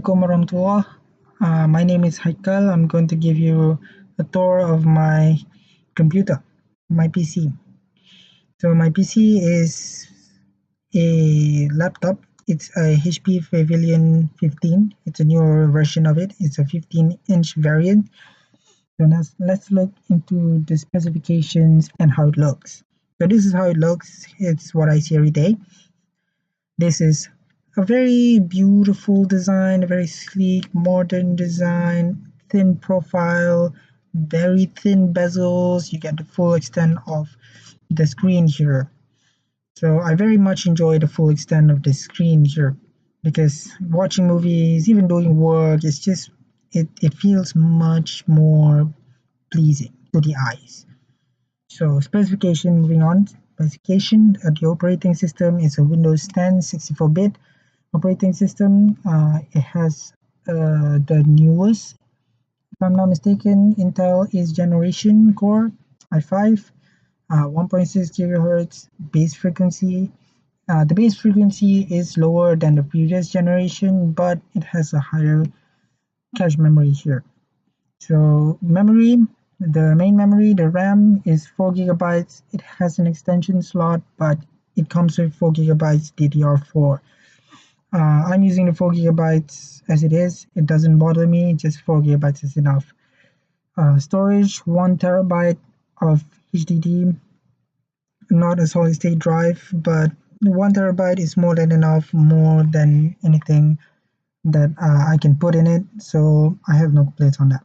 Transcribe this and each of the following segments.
Assalamualaikum warahmatullah. My name is Haikal. I'm going to give you a tour of my computer, my PC. So my PC is a laptop. It's a HP Pavilion 15. It's a newer version of it. It's a 15-inch variant. So let's look into the specifications and how it looks. So this is how it looks. It's what I see every day. This is a very beautiful design, a very sleek, modern design, thin profile, very thin bezels. You get the full extent of the screen here. So I very much enjoy the full extent of the screen here because watching movies, even doing work, it's just it feels much more pleasing to the eyes. So specification, moving on. Specification, the operating system is a Windows 10 64-bit operating system. It has the newest, if I'm not mistaken, Intel is generation core i5, 1.6 gigahertz base frequency. The base frequency is lower than the previous generation, but it has a higher cache memory here. So memory, the main memory, the RAM is 4 gigabytes. It has an extension slot, but it comes with 4 gigabytes DDR4. I'm using the 4 gigabytes as it is. It doesn't bother me, just 4 gigabytes is enough. Storage, 1 terabyte of HDD, not a solid state drive, but 1 terabyte is more than enough, more than anything that I can put in it, so I have no complaints on that.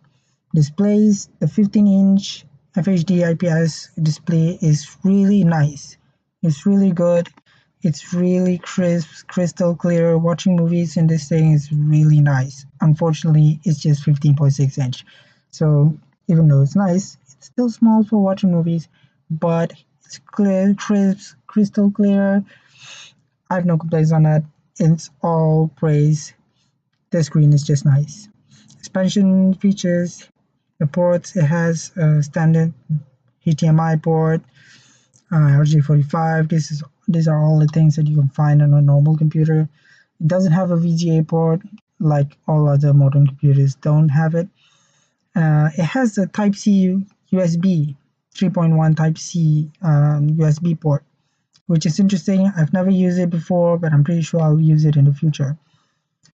Displays, the 15-inch FHD IPS display is really nice. It's really good. It's really crisp, crystal clear. Watching movies in this thing is really nice. Unfortunately, it's just 15.6 inch. So even though it's nice, it's still small for watching movies, but it's clear, crisp, crystal clear. I have no complaints on that. It's all praise. The screen is just nice. Expansion features, the ports, it has a standard HDMI port, RJ45. These are all the things that you can find on a normal computer. It doesn't have a VGA port like all other modern computers don't have it. It has a Type-C USB, 3.1 Type-C USB port, which is interesting. I've never used it before, but I'm pretty sure I'll use it in the future.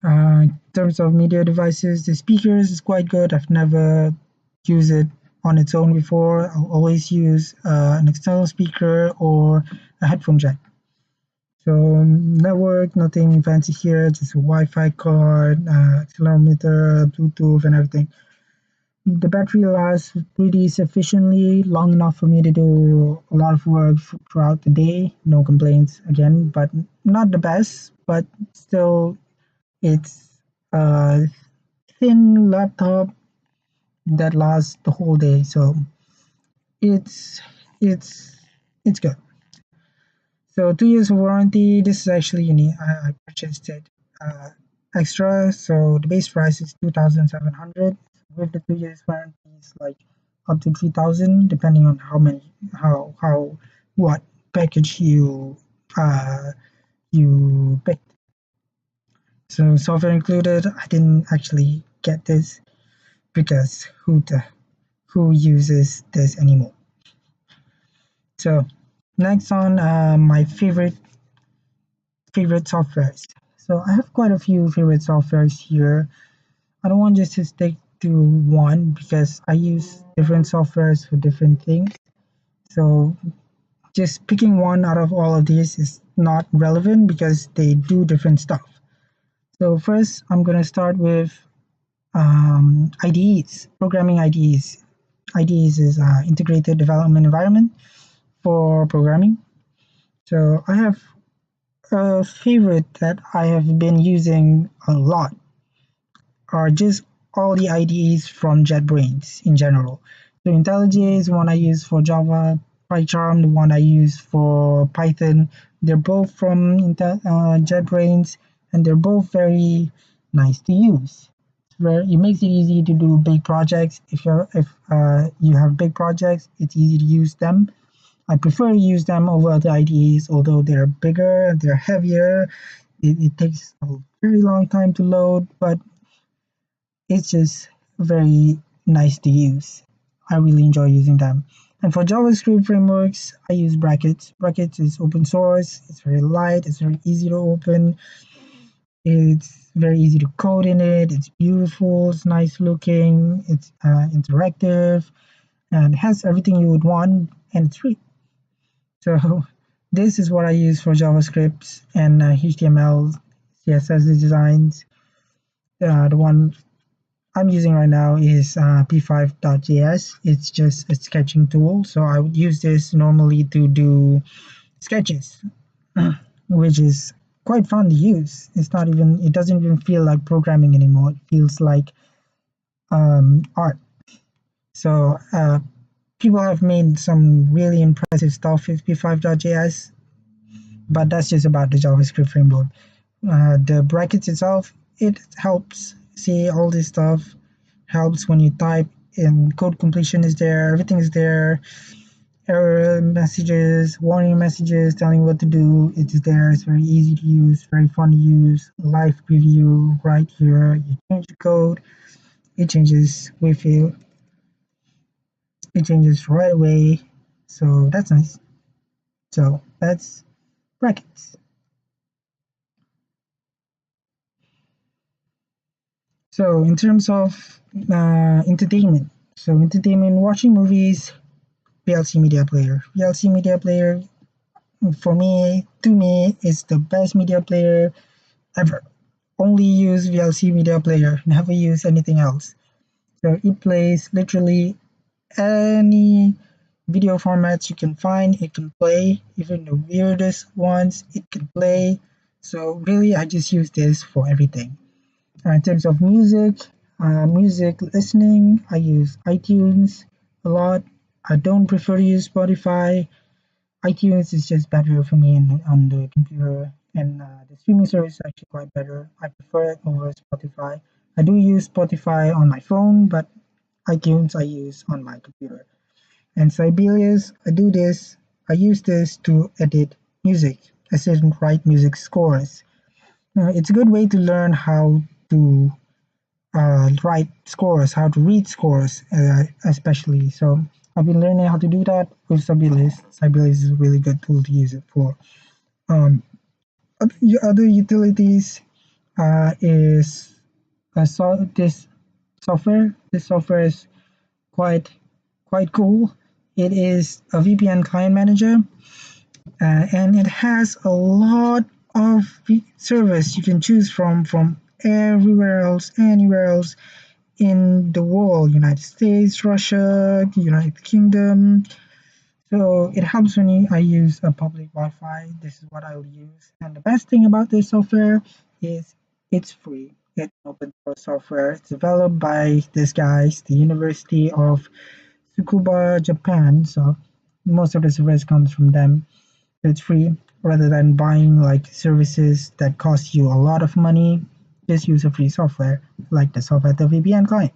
In terms of media devices, the speakers is quite good. I've never used it on its own before. I'll always use an external speaker or a headphone jack. So network, nothing fancy here, just a Wi-Fi card, accelerometer, Bluetooth and everything. The battery lasts pretty sufficiently, long enough for me to do a lot of work throughout the day. No complaints again, but not the best, but still it's a thin laptop that lasts the whole day, so it's good. So 2 years of warranty. This is actually unique. I purchased it extra, so the base price is 2,700. With the 2 years warranty, it's like up to 3,000, depending on what package you picked. So software included. I didn't actually get this because who uses this anymore? So next on my favorite softwares. So I have quite a few favorite softwares here. I don't want just to stick to one because I use different softwares for different things. So just picking one out of all of these is not relevant because they do different stuff. So first, I'm going to start with IDEs, programming IDEs. IDEs is integrated development environment for programming. So I have a favorite that I have been using a lot are just all the IDEs from JetBrains in general. So IntelliJ is one I use for Java, PyCharm, the one I use for Python. They're both from JetBrains, and they're both very nice to use. It makes it easy to do big projects. If you have big projects, it's easy to use them. I prefer to use them over other IDEs, although they're bigger, they're heavier. It takes a very long time to load, but it's just very nice to use. I really enjoy using them. And for JavaScript frameworks, I use Brackets. Brackets is open source, it's very light, it's very easy to open, it's very easy to code in it, it's beautiful, it's nice looking, it's interactive, and it has everything you would want, and it's free. So this is what I use for JavaScript and HTML, CSS designs. The one I'm using right now is p5.js. It's just a sketching tool, so I would use this normally to do sketches, which is quite fun to use. It doesn't even feel like programming anymore. It feels like art. So people have made some really impressive stuff with p5.js, but that's just about the JavaScript framework. The brackets itself, it helps see all this stuff, helps when you type, and code completion is there, everything is there, error messages, warning messages telling what to do, it is there, it's very easy to use, very fun to use, live preview right here, you change the code, it changes with you, it changes right away, so that's nice. So that's brackets. So in terms of entertainment, watching movies, VLC media player. VLC media player, for me, to me, is the best media player ever. Only use VLC media player, never use anything else. So it plays literally any video formats you can find, it can play, even the weirdest ones, it can play. So really, I just use this for everything. In terms of music listening, I use iTunes a lot. I don't prefer to use Spotify. iTunes is just better for me on the computer, and the streaming service is actually quite better. I prefer it over Spotify. I do use Spotify on my phone, but iTunes I use on my computer. And Sibelius, I use this to edit music. I sit and write music scores. It's a good way to learn how to write scores, how to read scores, especially. So I've been learning how to do that with Sibelius. Sibelius is a really good tool to use it for. Other utilities is this software. This software is quite cool. It is a VPN client manager, and it has a lot of servers you can choose from anywhere else in the world, United States, Russia, United Kingdom. So it helps when I use a public Wi-Fi. This is what I'll use. And the best thing about this software is it's free. It's open source software. It's developed by these guys, the University of Tsukuba, Japan. So most of the service comes from them. It's free rather than buying like services that cost you a lot of money. Just use a free software like the software, the VPN client.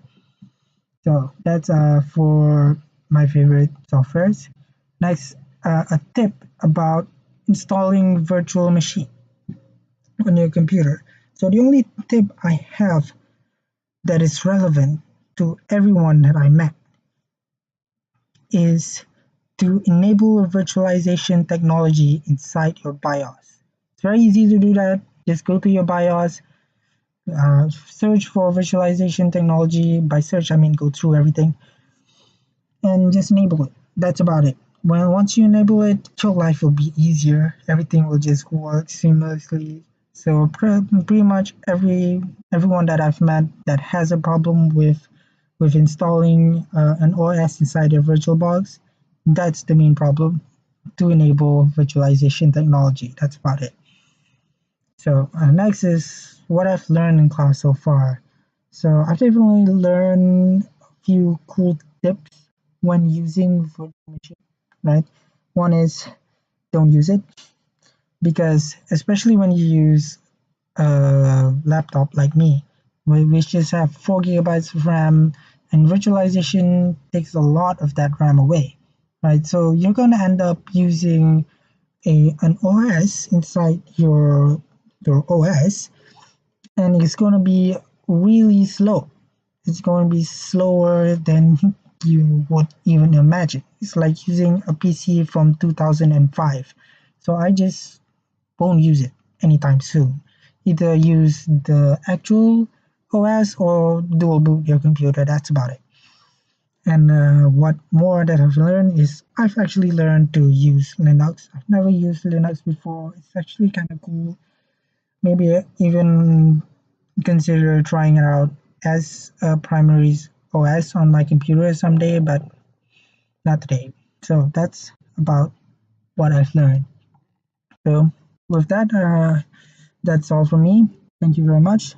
So that's for my favorite softwares. Next, a tip about installing virtual machine on your computer. So the only tip I have that is relevant to everyone that I met is to enable a virtualization technology inside your BIOS. It's very easy to do that. Just go to your BIOS, search for virtualization technology. By search, I mean go through everything and just enable it. That's about it. Well, once you enable it, your life will be easier. Everything will just work seamlessly. So pretty much everyone that I've met that has a problem with installing an OS inside their VirtualBox, that's the main problem. To enable virtualization technology. That's about it. So next is what I've learned in class so far. So I've definitely learned a few cool tips when using virtual machine, right? One is don't use it, because especially when you use a laptop like me, which just have 4 gigabytes of RAM, and virtualization takes a lot of that RAM away, right? So you're going to end up using an OS inside your OS, and it's going to be really slow. it's going to be slower than you would even imagine. It's like using a PC from 2005. So I just won't use it anytime soon. Either use the actual OS or dual boot your computer. That's about it. And what more that I've learned is I've actually learned to use Linux. I've never used Linux before. It's actually kind of cool. Maybe even consider trying it out as a primary OS on my computer someday, but not today. So that's about what I've learned. So with that, that's all from me. Thank you very much.